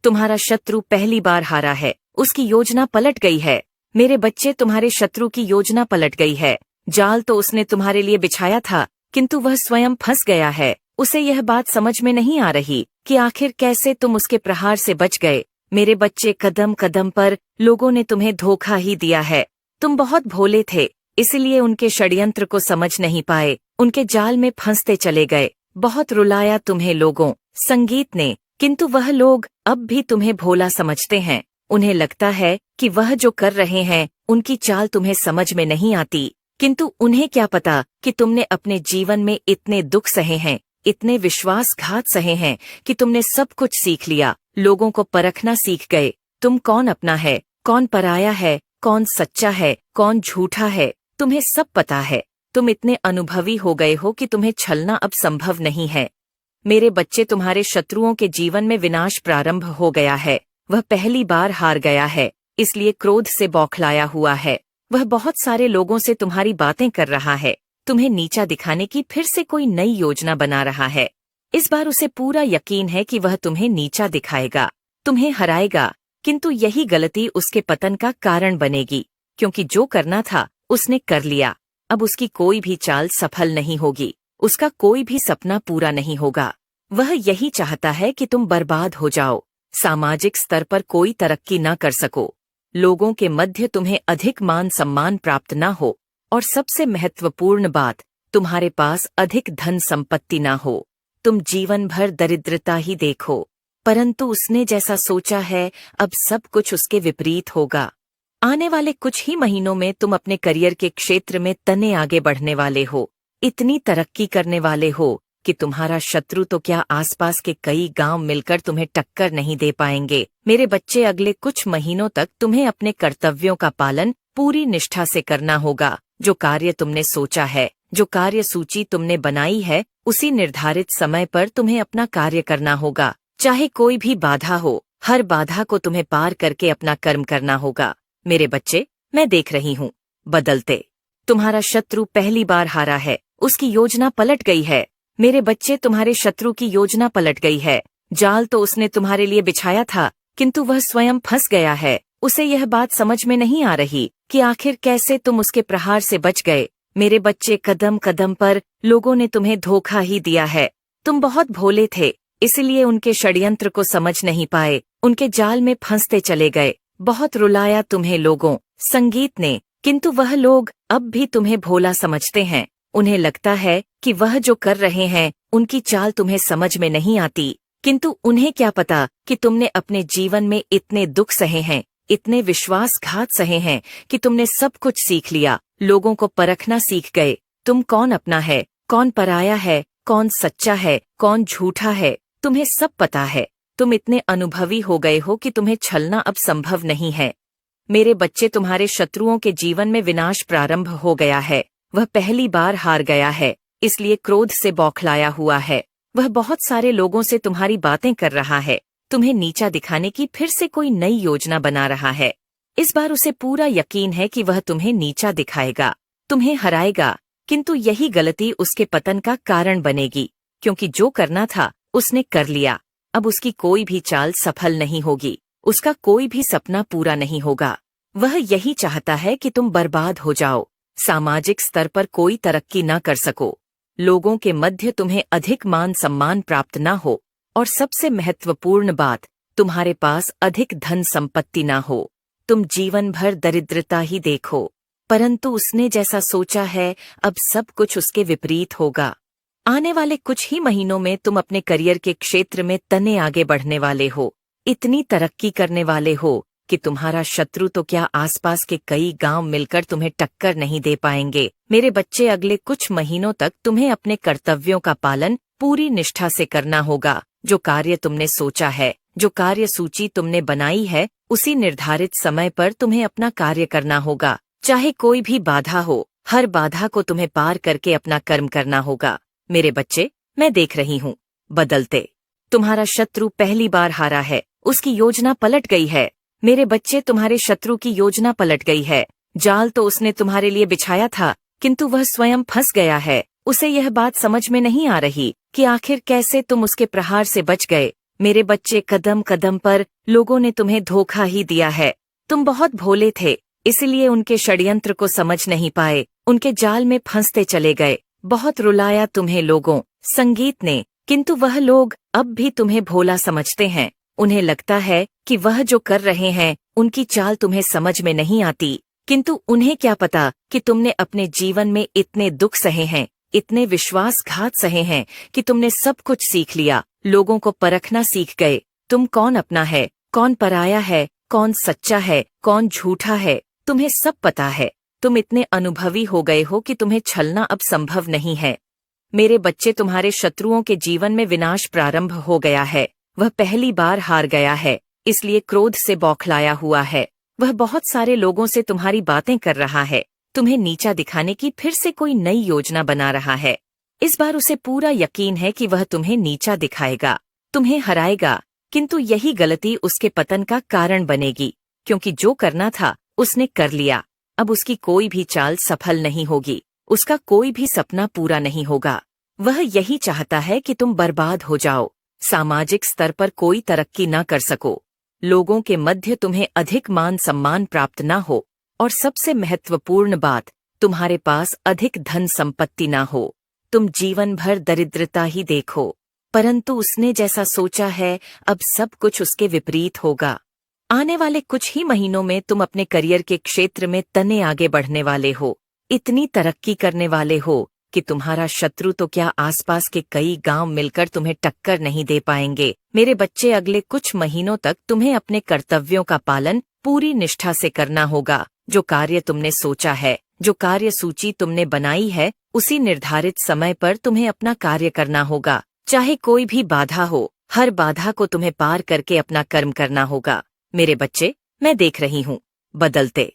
तुम्हारा शत्रु पहली बार हारा है, उसकी योजना पलट गई है। मेरे बच्चे, तुम्हारे शत्रु की योजना पलट गई है। जाल तो उसने तुम्हारे लिए बिछाया था, किंतु वह स्वयं फंस गया है। उसे यह बात समझ में नहीं आ रही कि आखिर कैसे तुम उसके प्रहार से बच गए। मेरे बच्चे, कदम कदम पर लोगों ने तुम्हें धोखा ही दिया है। तुम बहुत भोले थे, इसलिए उनके षड्यंत्र को समझ नहीं पाए, उनके जाल में फंसते चले गए। बहुत रुलाया तुम्हें लोगों, संगीत ने, किंतु वह लोग अब भी तुम्हें भोला समझते हैं। उन्हें लगता है कि वह जो कर रहे हैं उनकी चाल तुम्हें समझ में नहीं आती, किंतु उन्हें क्या पता कि तुमने अपने जीवन में इतने दुख सहे हैं, इतने विश्वासघात सहे हैं कि तुमने सब कुछ सीख लिया, लोगों को परखना सीख गए। तुम कौन अपना है, कौन पराया है, कौन सच्चा है, कौन झूठा है, तुम्हें सब पता है। तुम इतने अनुभवी हो गए हो कि तुम्हें छलना अब संभव नहीं है। मेरे बच्चे, तुम्हारे शत्रुओं के जीवन में विनाश प्रारंभ हो गया है। वह पहली बार हार गया है, इसलिए क्रोध से बौखलाया हुआ है। वह बहुत सारे लोगों से तुम्हारी बातें कर रहा है, तुम्हें नीचा दिखाने की फिर से कोई नई योजना बना रहा है। इस बार उसे पूरा यकीन है कि वह तुम्हें नीचा दिखाएगा, तुम्हें हराएगा, किंतु यही गलती उसके पतन का कारण बनेगी, क्योंकि जो करना था उसने कर लिया। अब उसकी कोई भी चाल सफल नहीं होगी, उसका कोई भी सपना पूरा नहीं होगा। वह यही चाहता है कि तुम बर्बाद हो जाओ, सामाजिक स्तर पर कोई तरक्की न कर सको, लोगों के मध्य तुम्हें अधिक मान सम्मान प्राप्त न हो, और सबसे महत्वपूर्ण बात, तुम्हारे पास अधिक धन संपत्ति न हो। तुम जीवन भर दरिद्रता ही देखो। परंतु उसने जैसा सोचा है, अब सब कुछ उसके विपरीत होगा। आने वाले कुछ ही महीनों में तुम अपने करियर के क्षेत्र में तने आगे बढ़ने वाले हो, इतनी तरक्की करने वाले हो कि तुम्हारा शत्रु तो क्या, आसपास के कई गांव मिलकर तुम्हें टक्कर नहीं दे पाएंगे। मेरे बच्चे, अगले कुछ महीनों तक तुम्हें अपने कर्तव्यों का पालन पूरी निष्ठा से करना होगा। जो कार्य तुमने सोचा है, जो कार्य सूची तुमने बनाई है, उसी निर्धारित समय पर तुम्हें अपना कार्य करना होगा। चाहे कोई भी बाधा हो, हर बाधा को तुम्हें पार करके अपना कर्म करना होगा। मेरे बच्चे, मैं देख रही हूँ बदलते। तुम्हारा शत्रु पहली बार हारा है, उसकी योजना पलट गई है। मेरे बच्चे, तुम्हारे शत्रु की योजना पलट गई है। जाल तो उसने तुम्हारे लिए बिछाया था, किंतु वह स्वयं फंस गया है। उसे यह बात समझ में नहीं आ रही कि आखिर कैसे तुम उसके प्रहार से बच गए। मेरे बच्चे, कदम कदम पर लोगों ने तुम्हें धोखा ही दिया है। तुम बहुत भोले थे, इसलिए उनके षड्यंत्र को समझ नहीं पाए, उनके जाल में फंसते चले गए। बहुत रुलाया तुम्हें लोगों, संगीत ने, किंतु वह लोग अब भी तुम्हें भोला समझते हैं। उन्हें लगता है कि वह जो कर रहे हैं उनकी चाल तुम्हें समझ में नहीं आती, किंतु उन्हें क्या पता कि तुमने अपने जीवन में इतने दुख सहे हैं, इतने विश्वासघात सहे हैं कि तुमने सब कुछ सीख लिया, लोगों को परखना सीख गए। तुम कौन अपना है, कौन पराया है, कौन सच्चा है, कौन झूठा है, तुम्हें सब पता है। तुम इतने अनुभवी हो गए हो कि तुम्हें छलना अब संभव नहीं है। मेरे बच्चे, तुम्हारे शत्रुओं के जीवन में विनाश प्रारंभ हो गया है। वह पहली बार हार गया है, इसलिए क्रोध से बौखलाया हुआ है। वह बहुत सारे लोगों से तुम्हारी बातें कर रहा है, तुम्हें नीचा दिखाने की फिर से कोई नई योजना बना रहा है। इस बार उसे पूरा यकीन है कि वह तुम्हें नीचा दिखाएगा, तुम्हें हराएगा, किंतु यही गलती उसके पतन का कारण बनेगी, क्योंकि जो करना था उसने कर लिया। अब उसकी कोई भी चाल सफल नहीं होगी, उसका कोई भी सपना पूरा नहीं होगा। वह यही चाहता है कि तुम बर्बाद हो जाओ, सामाजिक स्तर पर कोई तरक्की न कर सको, लोगों के मध्य तुम्हें अधिक मान सम्मान प्राप्त न हो, और सबसे महत्वपूर्ण बात, तुम्हारे पास अधिक धन संपत्ति न हो। तुम जीवन भर दरिद्रता ही देखो। परंतु उसने जैसा सोचा है, अब सब कुछ उसके विपरीत होगा। आने वाले कुछ ही महीनों में तुम अपने करियर के क्षेत्र में तने आगे बढ़ने वाले हो, इतनी तरक्की करने वाले हो कि तुम्हारा शत्रु तो क्या, आसपास के कई गांव मिलकर तुम्हें टक्कर नहीं दे पाएंगे। मेरे बच्चे, अगले कुछ महीनों तक तुम्हें अपने कर्तव्यों का पालन पूरी निष्ठा से करना होगा। जो कार्य तुमने सोचा है, जो कार्य सूची तुमने बनाई है, उसी निर्धारित समय पर तुम्हें अपना कार्य करना होगा। चाहे कोई भी बाधा हो, हर बाधा को तुम्हें पार करके अपना कर्म करना होगा। मेरे बच्चे, मैं देख रही हूँ बदलते। तुम्हारा शत्रु पहली बार हारा है, उसकी योजना पलट गई है। मेरे बच्चे, तुम्हारे शत्रु की योजना पलट गई है। जाल तो उसने तुम्हारे लिए बिछाया था, किंतु वह स्वयं फंस गया है। उसे यह बात समझ में नहीं आ रही कि आखिर कैसे तुम उसके प्रहार से बच गए। मेरे बच्चे, कदम कदम पर लोगों ने तुम्हें धोखा ही दिया है। तुम बहुत भोले थे, इसलिए उनके षड्यंत्र को समझ नहीं पाए, उनके जाल में फंसते चले गए। बहुत रुलाया तुम्हें लोगों, संगीत ने, किंतु वह लोग अब भी तुम्हें भोला समझते हैं। उन्हें लगता है कि वह जो कर रहे हैं उनकी चाल तुम्हें समझ में नहीं आती, किंतु उन्हें क्या पता कि तुमने अपने जीवन में इतने दुख सहे हैं, इतने विश्वासघात सहे हैं कि तुमने सब कुछ सीख लिया, लोगों को परखना सीख गए। तुम कौन अपना है, कौन पराया है, कौन सच्चा है, कौन झूठा है, तुम्हें सब पता है। तुम इतने अनुभवी हो गए हो कि तुम्हें छलना अब संभव नहीं है। मेरे बच्चे, तुम्हारे शत्रुओं के जीवन में विनाश प्रारंभ हो गया है। वह पहली बार हार गया है, इसलिए क्रोध से बौखलाया हुआ है। वह बहुत सारे लोगों से तुम्हारी बातें कर रहा है, तुम्हें नीचा दिखाने की फिर से कोई नई योजना बना रहा है। इस बार उसे पूरा यकीन है कि वह तुम्हें नीचा दिखाएगा, तुम्हें हराएगा, किंतु यही गलती उसके पतन का कारण बनेगी, क्योंकि जो करना था उसने कर लिया। अब उसकी कोई भी चाल सफल नहीं होगी, उसका कोई भी सपना पूरा नहीं होगा। वह यही चाहता है कि तुम बर्बाद हो जाओ, सामाजिक स्तर पर कोई तरक्की न कर सको, लोगों के मध्य तुम्हें अधिक मान सम्मान प्राप्त न हो, और सबसे महत्वपूर्ण बात, तुम्हारे पास अधिक धन संपत्ति न हो। तुम जीवन भर दरिद्रता ही देखो, परंतु उसने जैसा सोचा है अब सब कुछ उसके विपरीत होगा। आने वाले कुछ ही महीनों में तुम अपने करियर के क्षेत्र में तने आगे बढ़ने वाले हो, इतनी तरक्की करने वाले हो कि तुम्हारा शत्रु तो क्या, आसपास के कई गांव मिलकर तुम्हें टक्कर नहीं दे पाएंगे। मेरे बच्चे, अगले कुछ महीनों तक तुम्हें अपने कर्तव्यों का पालन पूरी निष्ठा से करना होगा। जो कार्य तुमने सोचा है, जो कार्य सूची तुमने बनाई है, उसी निर्धारित समय पर तुम्हें अपना कार्य करना होगा, चाहे कोई भी बाधा हो। हर बाधा को तुम्हें पार करके अपना कर्म करना होगा। मेरे बच्चे, मैं देख रही हूँ बदलते